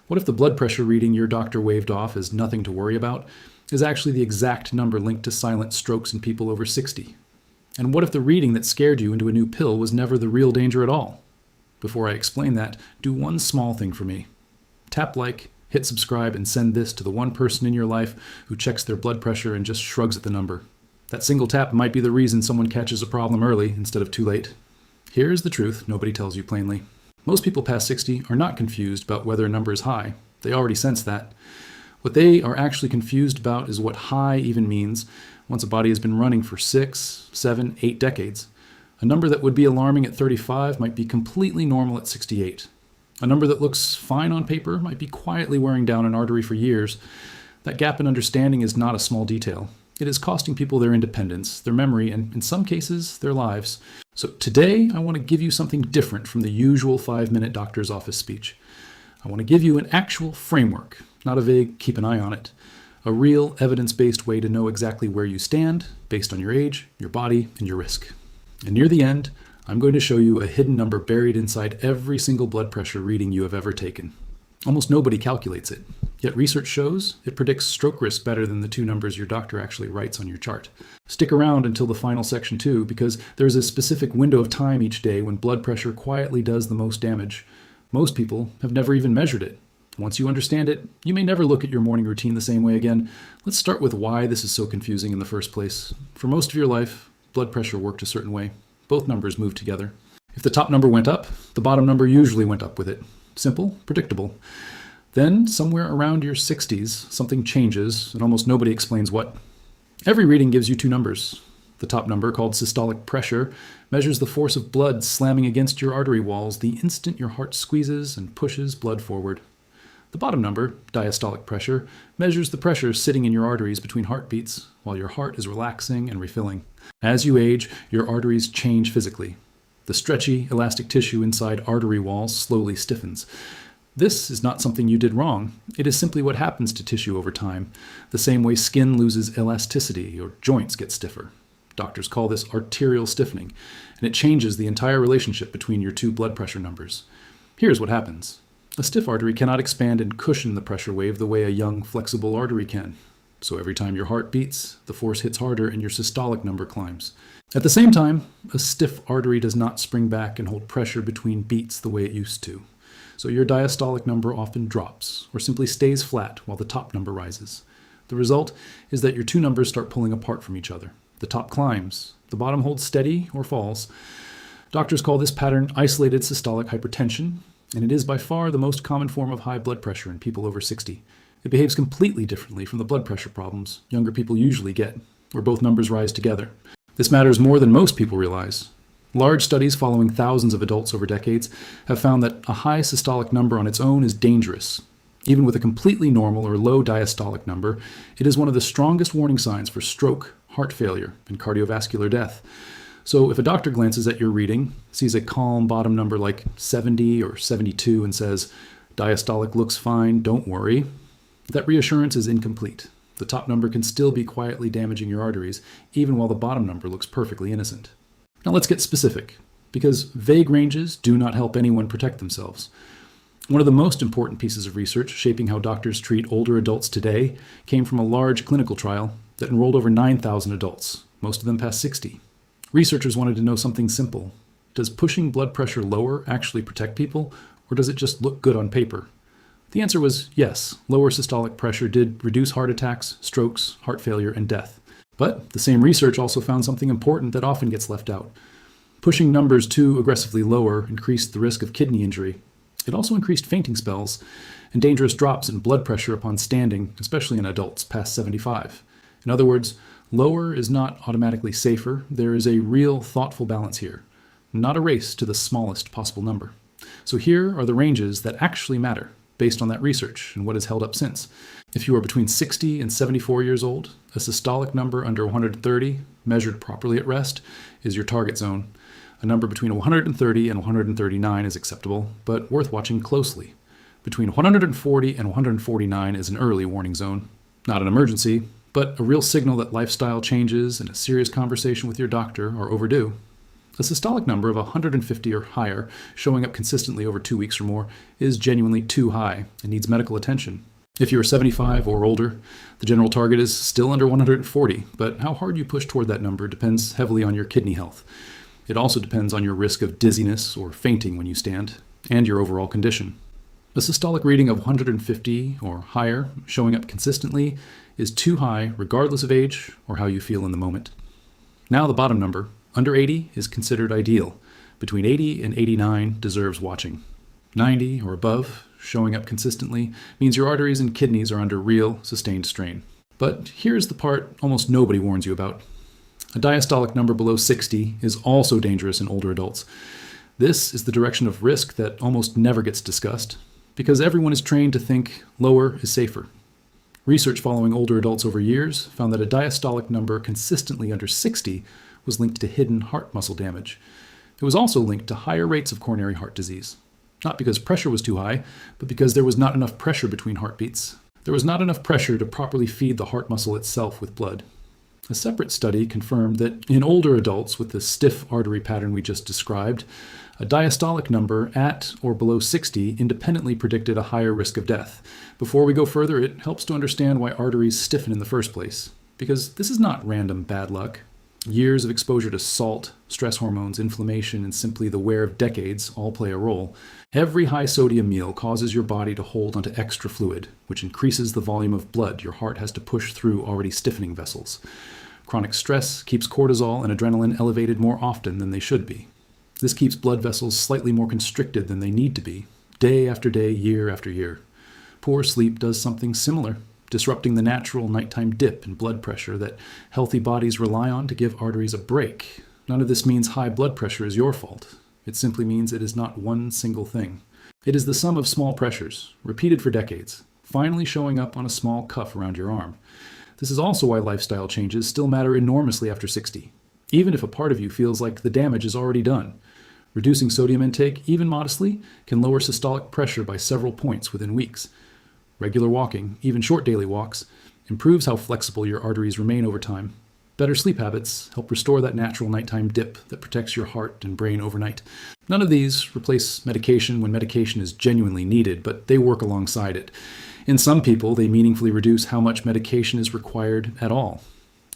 What if the blood pressure reading your doctor waved off as nothing to worry about is actually the exact number linked to silent strokes in people over 60? And what if the reading that scared you into a new pill was never the real danger at all? Before I explain that, do one small thing for me. Tap like, hit subscribe, and send this to the one person in your life who checks their blood pressure and just shrugs at the number. That single tap might be the reason someone catches a problem early instead of too late. Here's the truth nobody tells you plainly. Most people past 60 are not confused about whether a number is high. They already sense that. What they are actually confused about is what high even means once a body has been running for 6, 7, 8 decades. A number that would be alarming at 35 might be completely normal at 68. A number that looks fine on paper might be quietly wearing down an artery for years. That gap in understanding is not a small detail. It is costing people their independence, their memory, and in some cases, their lives. So today, I want to give you something different from the usual 5-minute doctor's office speech. I want to give you an actual framework, not a vague keep an eye on it. A real evidence-based way to know exactly where you stand based on your age, your body, and your risk. And near the end, I'm going to show you a hidden number buried inside every single blood pressure reading you have ever taken. Almost nobody calculates it, yet research shows it predicts stroke risk better than the 2 numbers your doctor actually writes on your chart. Stick around until the final section too, because there's a specific window of time each day when blood pressure quietly does the most damage. Most people have never even measured it. Once you understand it, you may never look at your morning routine the same way again. Let's start with why this is so confusing in the first place. For most of your life, blood pressure worked a certain way. Both numbers moved together. If the top number went up, the bottom number usually went up with it. Simple, predictable. Then, somewhere around your 60s, something changes, and almost nobody explains what. Every reading gives you 2 numbers. The top number, called systolic pressure, measures the force of blood slamming against your artery walls the instant your heart squeezes and pushes blood forward. The bottom number, diastolic pressure, measures the pressure sitting in your arteries between heartbeats while your heart is relaxing and refilling. As you age, your arteries change physically. The stretchy, elastic tissue inside artery walls slowly stiffens. This is not something you did wrong. It is simply what happens to tissue over time, the same way skin loses elasticity or joints get stiffer. Doctors call this arterial stiffening, and it changes the entire relationship between your 2 blood pressure numbers. Here's what happens. A stiff artery cannot expand and cushion the pressure wave the way a young, flexible artery can. So every time your heart beats, the force hits harder and your systolic number climbs. At the same time, a stiff artery does not spring back and hold pressure between beats the way it used to. So your diastolic number often drops, or simply stays flat while the top number rises. The result is that your 2 numbers start pulling apart from each other. The top climbs, the bottom holds steady or falls. Doctors call this pattern isolated systolic hypertension, and it is by far the most common form of high blood pressure in people over 60. It behaves completely differently from the blood pressure problems younger people usually get, where both numbers rise together. This matters more than most people realize. Large studies following thousands of adults over decades have found that a high systolic number on its own is dangerous. Even with a completely normal or low diastolic number, it is one of the strongest warning signs for stroke, heart failure, and cardiovascular death. So if a doctor glances at your reading, sees a calm bottom number like 70 or 72 and says, "Diastolic looks fine, don't worry," that reassurance is incomplete. The top number can still be quietly damaging your arteries, even while the bottom number looks perfectly innocent. Now let's get specific, because vague ranges do not help anyone protect themselves. One of the most important pieces of research shaping how doctors treat older adults today came from a large clinical trial that enrolled over 9,000 adults, most of them past 60. Researchers wanted to know something simple. Does pushing blood pressure lower actually protect people, or does it just look good on paper? The answer was yes, lower systolic pressure did reduce heart attacks, strokes, heart failure, and death. But the same research also found something important that often gets left out. Pushing numbers too aggressively lower increased the risk of kidney injury. It also increased fainting spells and dangerous drops in blood pressure upon standing, especially in adults past 75. In other words, lower is not automatically safer. There is a real thoughtful balance here, not a race to the smallest possible number. So here are the ranges that actually matter, based on that research and what has held up since. If you are between 60 and 74 years old, a systolic number under 130, measured properly at rest, is your target zone. A number between 130 and 139 is acceptable, but worth watching closely. Between 140 and 149 is an early warning zone. Not an emergency, but a real signal that lifestyle changes and a serious conversation with your doctor are overdue. A systolic number of 150 or higher, showing up consistently over 2 weeks or more, is genuinely too high and needs medical attention. If you are 75 or older, the general target is still under 140, but how hard you push toward that number depends heavily on your kidney health. It also depends on your risk of dizziness or fainting when you stand, and your overall condition. A systolic reading of 150 or higher, showing up consistently, is too high regardless of age or how you feel in the moment. Now the bottom number, under 80, is considered ideal. Between 80 and 89 deserves watching. 90 or above, showing up consistently, means your arteries and kidneys are under real, sustained strain. But here's the part almost nobody warns you about. A diastolic number below 60 is also dangerous in older adults. This is the direction of risk that almost never gets discussed, because everyone is trained to think lower is safer. Research following older adults over years found that a diastolic number consistently under 60 was linked to hidden heart muscle damage. It was also linked to higher rates of coronary heart disease. Not because pressure was too high, but because there was not enough pressure between heartbeats. There was not enough pressure to properly feed the heart muscle itself with blood. A separate study confirmed that in older adults with the stiff artery pattern we just described, a diastolic number at or below 60 independently predicted a higher risk of death. Before we go further, it helps to understand why arteries stiffen in the first place, because this is not random bad luck. Years of exposure to salt, stress hormones, inflammation, and simply the wear of decades all play a role. Every high-sodium meal causes your body to hold onto extra fluid, which increases the volume of blood your heart has to push through already stiffening vessels. Chronic stress keeps cortisol and adrenaline elevated more often than they should be. This keeps blood vessels slightly more constricted than they need to be, day after day, year after year. Poor sleep does something similar, disrupting the natural nighttime dip in blood pressure that healthy bodies rely on to give arteries a break. None of this means high blood pressure is your fault. It simply means it is not one single thing. It is the sum of small pressures, repeated for decades, finally showing up on a small cuff around your arm. This is also why lifestyle changes still matter enormously after 60, even if a part of you feels like the damage is already done. Reducing sodium intake, even modestly, can lower systolic pressure by several points within weeks. Regular walking, even short daily walks, improves how flexible your arteries remain over time. Better sleep habits help restore that natural nighttime dip that protects your heart and brain overnight. None of these replace medication when medication is genuinely needed, but they work alongside it. In some people, they meaningfully reduce how much medication is required at all.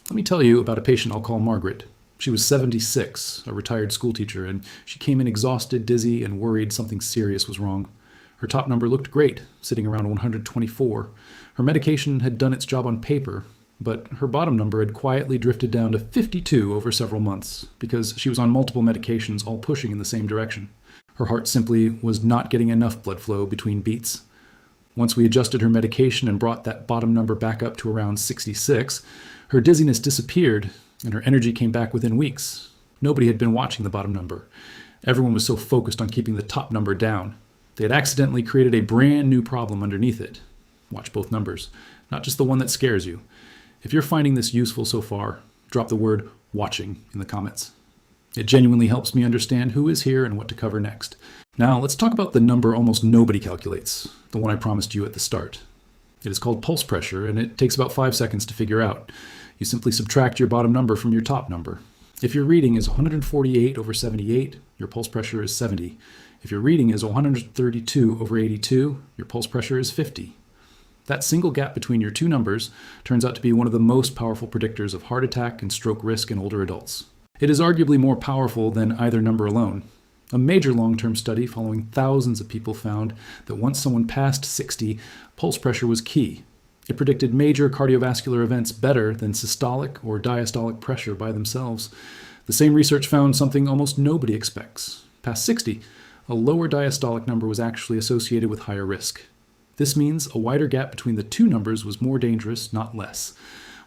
Let me tell you about a patient I'll call Margaret. She was 76, a retired schoolteacher, and she came in exhausted, dizzy, and worried something serious was wrong. Her top number looked great, sitting around 124. Her medication had done its job on paper, but her bottom number had quietly drifted down to 52 over several months because she was on multiple medications all pushing in the same direction. Her heart simply was not getting enough blood flow between beats. Once we adjusted her medication and brought that bottom number back up to around 66, her dizziness disappeared and her energy came back within weeks. Nobody had been watching the bottom number. Everyone was so focused on keeping the top number down. They had accidentally created a brand new problem underneath it. Watch both numbers, not just the one that scares you. If you're finding this useful so far, drop the word watching in the comments. It genuinely helps me understand who is here and what to cover next. Now let's talk about the number almost nobody calculates, the one I promised you at the start. It is called pulse pressure, and it takes about 5 seconds to figure out. You simply subtract your bottom number from your top number. If your reading is 148 over 78, your pulse pressure is 70. If your reading is 132 over 82, your pulse pressure is 50. That single gap between your two numbers turns out to be one of the most powerful predictors of heart attack and stroke risk in older adults. It is arguably more powerful than either number alone. A major long-term study following thousands of people found that once someone passed 60, pulse pressure was key. It predicted major cardiovascular events better than systolic or diastolic pressure by themselves. The same research found something almost nobody expects. Past 60, a lower diastolic number was actually associated with higher risk. This means a wider gap between the two numbers was more dangerous, not less.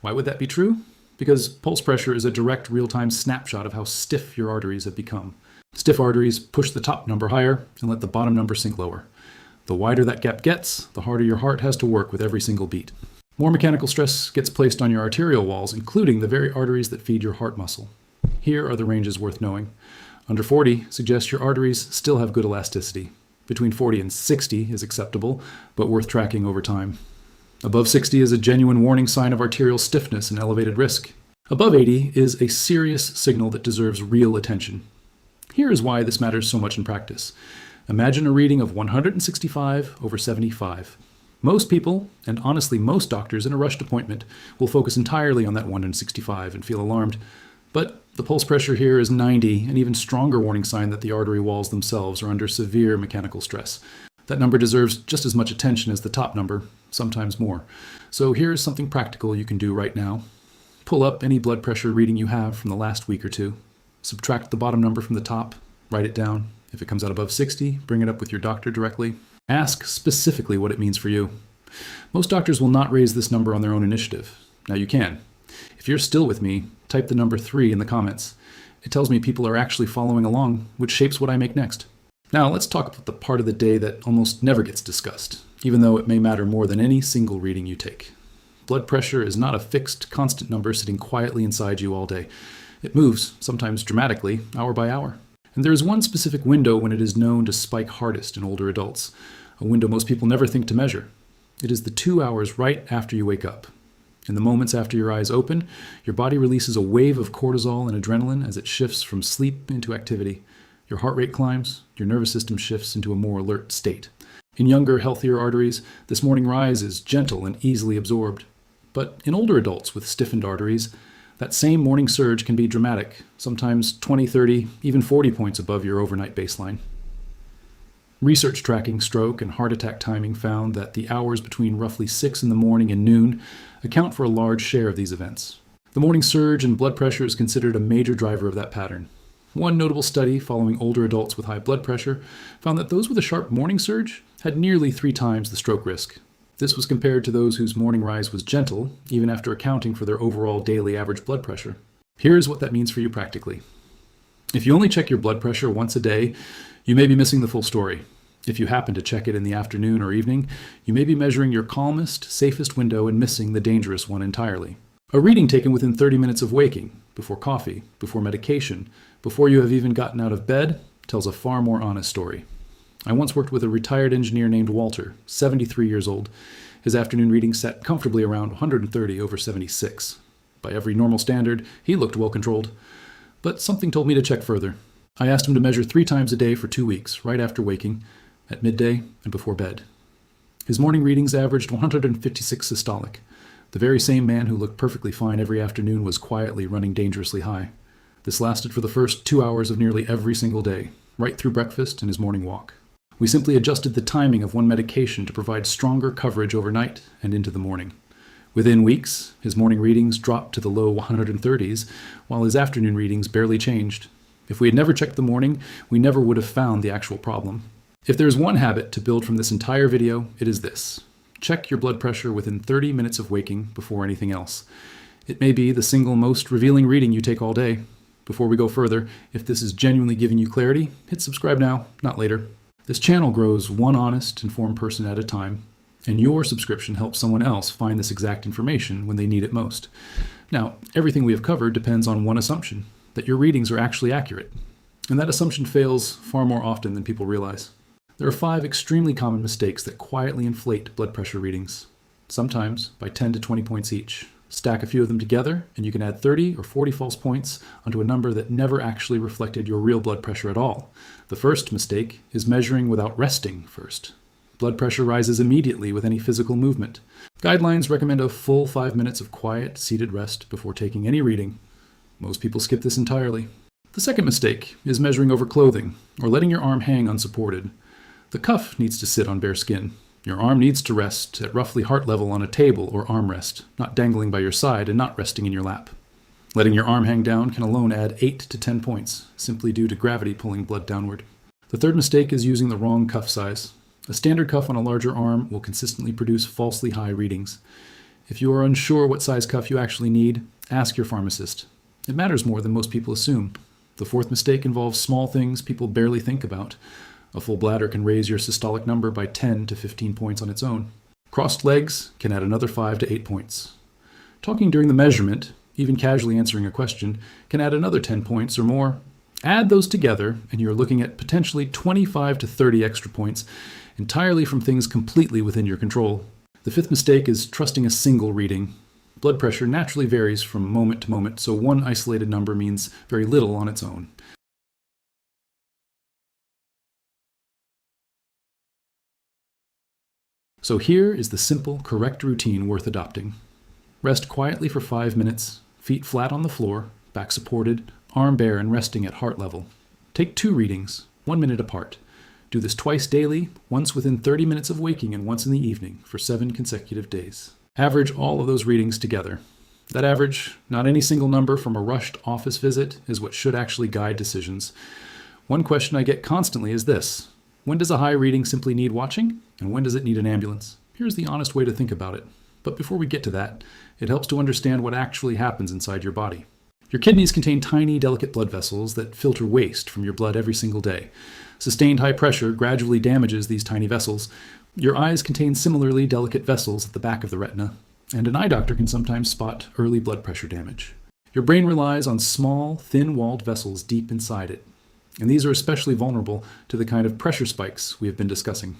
Why would that be true? Because pulse pressure is a direct real-time snapshot of how stiff your arteries have become. Stiff arteries push the top number higher and let the bottom number sink lower. The wider that gap gets, the harder your heart has to work with every single beat. More mechanical stress gets placed on your arterial walls, including the very arteries that feed your heart muscle. Here are the ranges worth knowing. Under 40 suggests your arteries still have good elasticity. Between 40 and 60 is acceptable, but worth tracking over time. Above 60 is a genuine warning sign of arterial stiffness and elevated risk. Above 80 is a serious signal that deserves real attention. Here is why this matters so much in practice. Imagine a reading of 165/75. Most people, and honestly most doctors in a rushed appointment, will focus entirely on that 165 and feel alarmed. But the pulse pressure here is 90, an even stronger warning sign that the artery walls themselves are under severe mechanical stress. That number deserves just as much attention as the top number, sometimes more. So here's something practical you can do right now. Pull up any blood pressure reading you have from the last week or two. Subtract the bottom number from the top, write it down. If it comes out above 60, bring it up with your doctor directly. Ask specifically what it means for you. Most doctors will not raise this number on their own initiative. Now you can. If you're still with me, type the number 3 in the comments. It tells me people are actually following along, which shapes what I make next. Now let's talk about the part of the day that almost never gets discussed, even though it may matter more than any single reading you take. Blood pressure is not a fixed, constant number sitting quietly inside you all day. It moves, sometimes dramatically, hour by hour. And there is one specific window when it is known to spike hardest in older adults, a window most people never think to measure. It is the 2 hours right after you wake up. In the moments after your eyes open, your body releases a wave of cortisol and adrenaline as it shifts from sleep into activity. Your heart rate climbs, your nervous system shifts into a more alert state. In younger, healthier arteries, this morning rise is gentle and easily absorbed. But in older adults with stiffened arteries, that same morning surge can be dramatic, sometimes 20, 30, even 40 points above your overnight baseline. Research tracking stroke and heart attack timing found that the hours between roughly 6 in the morning and noon account for a large share of these events. The morning surge in blood pressure is considered a major driver of that pattern. One notable study following older adults with high blood pressure found that those with a sharp morning surge had nearly 3 times the stroke risk. This was compared to those whose morning rise was gentle, even after accounting for their overall daily average blood pressure. Here's what that means for you practically. If you only check your blood pressure once a day, you may be missing the full story. If you happen to check it in the afternoon or evening, you may be measuring your calmest, safest window and missing the dangerous one entirely. A reading taken within 30 minutes of waking, before coffee, before medication, before you have even gotten out of bed, tells a far more honest story. I once worked with a retired engineer named Walter, 73 years old. His afternoon reading sat comfortably around 130/76. By every normal standard, he looked well controlled. But something told me to check further. I asked him to measure 3 times a day for 2 weeks, right after waking, at midday, and before bed. His morning readings averaged 156 systolic. The very same man who looked perfectly fine every afternoon was quietly running dangerously high. This lasted for the first 2 hours of nearly every single day, right through breakfast and his morning walk. We simply adjusted the timing of one medication to provide stronger coverage overnight and into the morning. Within weeks, his morning readings dropped to the low 130s, while his afternoon readings barely changed. If we had never checked the morning, we never would have found the actual problem. If there is one habit to build from this entire video, it is this. Check your blood pressure within 30 minutes of waking before anything else. It may be the single most revealing reading you take all day. Before we go further, if this is genuinely giving you clarity, hit subscribe now, not later. This channel grows one honest, informed person at a time, and your subscription helps someone else find this exact information when they need it most. Now, everything we have covered depends on one assumption, that your readings are actually accurate. And that assumption fails far more often than people realize. There are 5 extremely common mistakes that quietly inflate blood pressure readings, sometimes by 10 to 20 points each. Stack a few of them together, and you can add 30 or 40 false points onto a number that never actually reflected your real blood pressure at all. The first mistake is measuring without resting first. Blood pressure rises immediately with any physical movement. Guidelines recommend a full 5 minutes of quiet, seated rest before taking any reading. Most people skip this entirely. The second mistake is measuring over clothing, or letting your arm hang unsupported. The cuff needs to sit on bare skin. Your arm needs to rest at roughly heart level on a table or armrest, not dangling by your side and not resting in your lap. Letting your arm hang down can alone add 8 to 10 points, simply due to gravity pulling blood downward. The third mistake is using the wrong cuff size. A standard cuff on a larger arm will consistently produce falsely high readings. If you are unsure what size cuff you actually need, ask your pharmacist. It matters more than most people assume. The fourth mistake involves small things people barely think about. A full bladder can raise your systolic number by 10 to 15 points on its own. Crossed legs can add another 5 to 8 points. Talking during the measurement, even casually answering a question, can add another 10 points or more. Add those together, and you're looking at potentially 25 to 30 extra points, entirely from things completely within your control. The fifth mistake is trusting a single reading. Blood pressure naturally varies from moment to moment, so one isolated number means very little on its own. So here is the simple, correct routine worth adopting. Rest quietly for 5 minutes, feet flat on the floor, back supported, arm bare and resting at heart level. Take 2 readings, 1 minute apart. Do this twice daily, once within 30 minutes of waking and once in the evening for 7 consecutive days. Average all of those readings together. That average, not any single number from a rushed office visit, is what should actually guide decisions. One question I get constantly is this: when does a high reading simply need watching, and when does it need an ambulance? Here's the honest way to think about it. But before we get to that, it helps to understand what actually happens inside your body. Your kidneys contain tiny, delicate blood vessels that filter waste from your blood every single day. Sustained high pressure gradually damages these tiny vessels. Your eyes contain similarly delicate vessels at the back of the retina, and an eye doctor can sometimes spot early blood pressure damage. Your brain relies on small, thin-walled vessels deep inside it, and these are especially vulnerable to the kind of pressure spikes we have been discussing.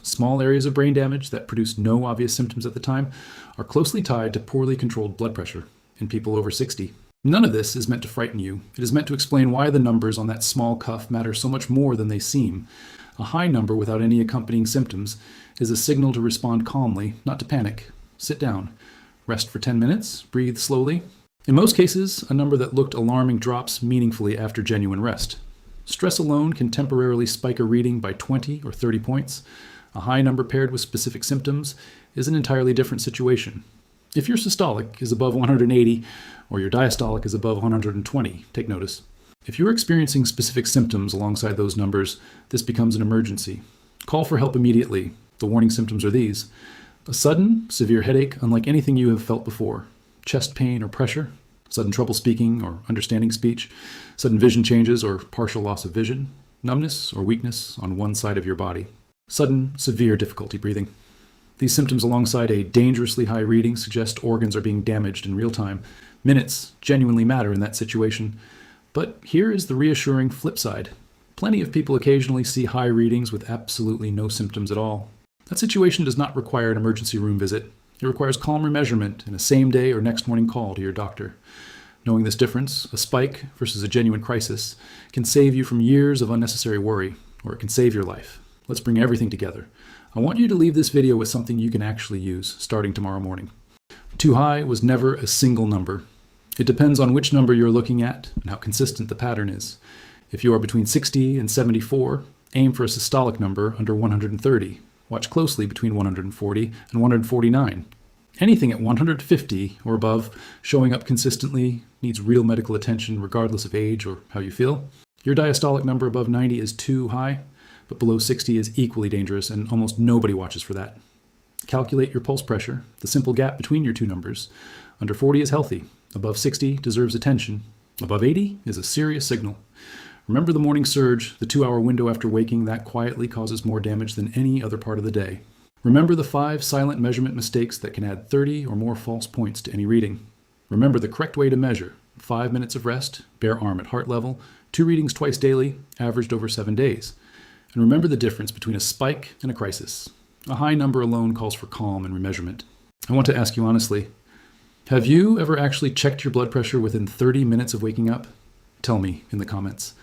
Small areas of brain damage that produce no obvious symptoms at the time are closely tied to poorly controlled blood pressure in people over 60. None of this is meant to frighten you. It is meant to explain why the numbers on that small cuff matter so much more than they seem. A high number without any accompanying symptoms is a signal to respond calmly, not to panic. Sit down. Rest for 10 minutes. Breathe slowly. In most cases, a number that looked alarming drops meaningfully after genuine rest. Stress alone can temporarily spike a reading by 20 or 30 points. A high number paired with specific symptoms is an entirely different situation. If your systolic is above 180 or your diastolic is above 120, take notice. If you're experiencing specific symptoms alongside those numbers, this becomes an emergency. Call for help immediately. The warning symptoms are these: a sudden, severe headache unlike anything you have felt before, chest pain or pressure, sudden trouble speaking or understanding speech, sudden vision changes or partial loss of vision, numbness or weakness on one side of your body, sudden, severe difficulty breathing. These symptoms alongside a dangerously high reading suggest organs are being damaged in real time. Minutes genuinely matter in that situation. But here is the reassuring flip side. Plenty of people occasionally see high readings with absolutely no symptoms at all. That situation does not require an emergency room visit. It requires calm remeasurement and a same-day or next morning call to your doctor. Knowing this difference, a spike versus a genuine crisis, can save you from years of unnecessary worry, or it can save your life. Let's bring everything together. I want you to leave this video with something you can actually use starting tomorrow morning. Too high was never a single number. It depends on which number you're looking at and how consistent the pattern is. If you are between 60 and 74, aim for a systolic number under 130. Watch closely between 140 and 149. Anything at 150 or above showing up consistently needs real medical attention regardless of age or how you feel. Your diastolic number above 90 is too high, but below 60 is equally dangerous, and almost nobody watches for that. Calculate your pulse pressure, the simple gap between your two numbers. Under 40 is healthy. Above 60 deserves attention. Above 80 is a serious signal. Remember the morning surge, the 2-hour window after waking, that quietly causes more damage than any other part of the day. Remember the 5 silent measurement mistakes that can add 30 or more false points to any reading. Remember the correct way to measure: 5 minutes of rest, bare arm at heart level, 2 readings twice daily, averaged over 7 days. And remember the difference between a spike and a crisis. A high number alone calls for calm and remeasurement. I want to ask you honestly, have you ever actually checked your blood pressure within 30 minutes of waking up? Tell me in the comments.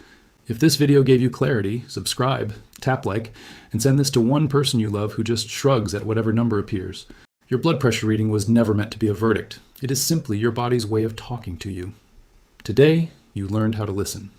If this video gave you clarity, subscribe, tap like, and send this to one person you love who just shrugs at whatever number appears. Your blood pressure reading was never meant to be a verdict. It is simply your body's way of talking to you. Today, you learned how to listen.